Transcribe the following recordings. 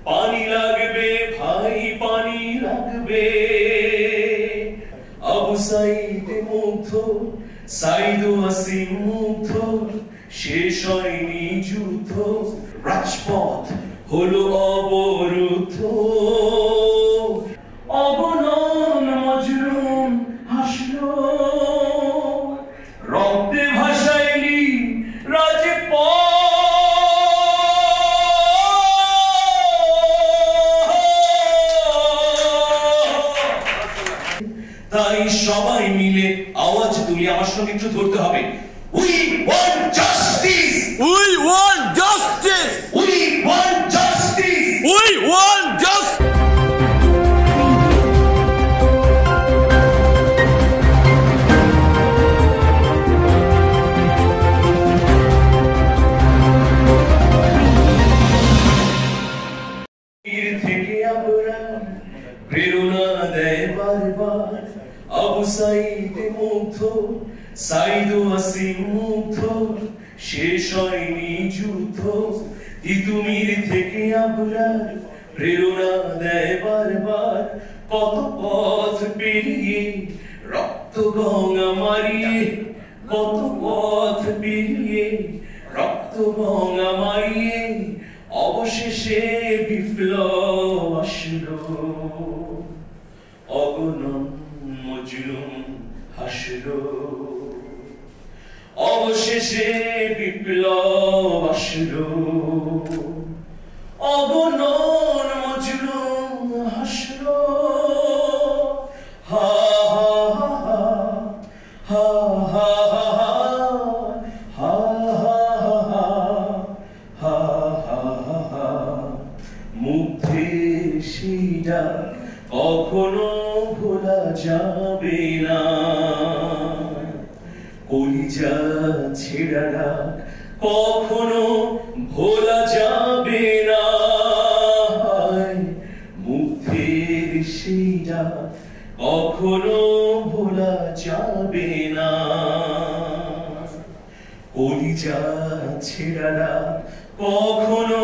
পানি লাগবে ভাই পানি লাগবে আবু সাইদ মুগ্ধ সাইদ ওয়াসিম মুগ্ধ শেষ হয়নি যুদ্ধ রাজপথ হলো অবরুদ্ধ অগণন মজলুম হাসলো রক্তে ভাসাইলি রাজপথ তাই সবাই মিলে আওয়াজ তুলে আমার সঙ্গে একটু ধরতে হবে We want justice! We want justice! We want justice! We want justice! থেকে আমরা প্রেরণা দেয় বারবার আবু সাইদ মুগ্ধ সাইদ ওয়াসিম মুগ্ধ শেষ হয়নি যুদ্ধ তিতুমির থেকে আমরা প্রেরণা দেয় বারবার কত পথ পেরিয়ে রক্ত গঙ্গা মারিয়ে কত পথ পেরিয়ে রক্ত গঙ্গা মারিয়ে অবশেষে বিপ্লব আসলো অগণন মজলুম হাসলো অবশেষে বিপ্লব আসলো অগণন মজলুম হাসলো হা হা হা হা হা হা হা মুগ্ধের শিরা কখনো ভোলা যাবে না কলিজা ছেড়া কখনো ভোলা যাবে না মুগ্ধের শিরা কখনো ভোলা যাবে না কলিজা ছেড়া কখনো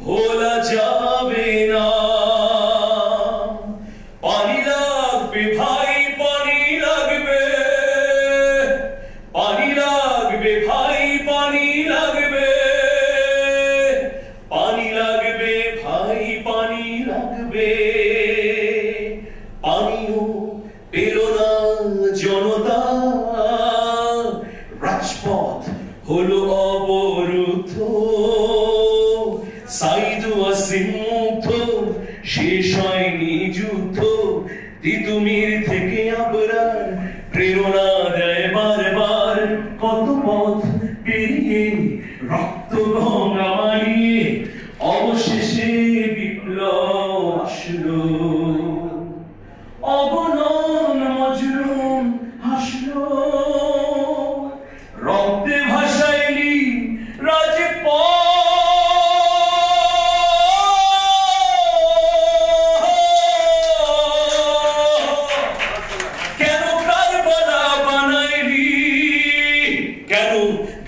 ভোলা যাবে না পানি লাগবে ভাই পানি লাগবে পানি লাগবে ভাই পানি লাগবে পানি লাগবে ভাই পানি লাগবে পানিও পেল না জনতা রাজপথ হলো অবরুদ্ধ সাইদ ওয়াসিম মুগ্ধ শেষ হয়নি যুদ্ধ তিতুমির থেকে আবরার প্রেরণা দেয় বারবার কত পথ পেরিয়ে রক্ত গঙ্গা মারিয়ে অবশেষে বিপ্লব আসলো অগণন মজলুম হাসলো রক্তে ভাসাইলি রাজপথ কেন কারবালা বানাইলি কেন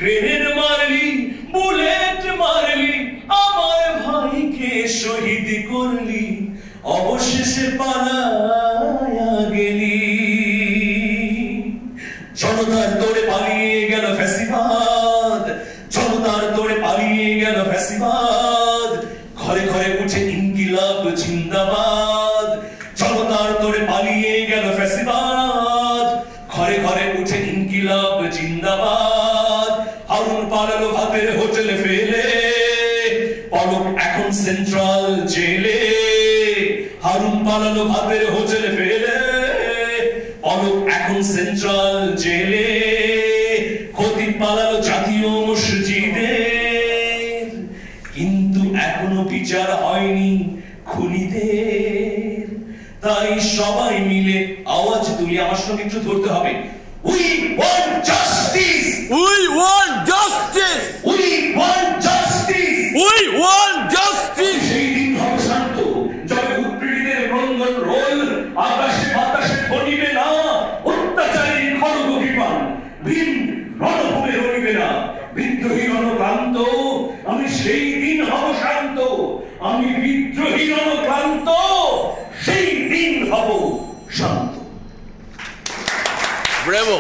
গ্রেনেড মারলি বুলেট মারলি আমার ভাইকে শহীদ করলি অবশেষে পালায়া গেলি জনতার দৌড়ে পালিয়ে গেল ফ্যাসিবাদ জনতার দৌড়ে পালিয়ে গেল ফ্যাসিবাদ ঘরে ঘরে উঠে ইনকিলাব জিন্দাবাদ জনতার দৌড়ে পালিয়ে গেল ফ্যাসিবাদ ঘরে ঘরে উঠে ইনকিলাব জিন্দাবাদ হারুন পালালো ভাতের হোটেলে ফেলে পলক এখন সেন্ট্রাল জেলে হারুন পালালো ভাতের হোটেলে ফেলে পলক এখন সেন্ট্রাল জেলে খতিব পালালো জাতীয় মসজিদে কিন্তু এখনো বিচার হয়নি খুনিদের তাই সবাই মিলে আওয়াজ তুলে আমার সঙ্গে একটু ধরতে হবে We want justice! We want justice! We want justice! We want justice! সেই দিন হবে শান্ত যবে উৎপীড়িতের ক্রন্দন রোল আকাশে বাতাসে ধরিবে না অত্যাচারী খড়গ বিমান ভিন রণভূমে রইবে না বিদ্রোহী রণক্রান্ত আমি সেই দিন হব শান্ত আমি বিদ্রোহী একদিন হব শান্ত। Bravo!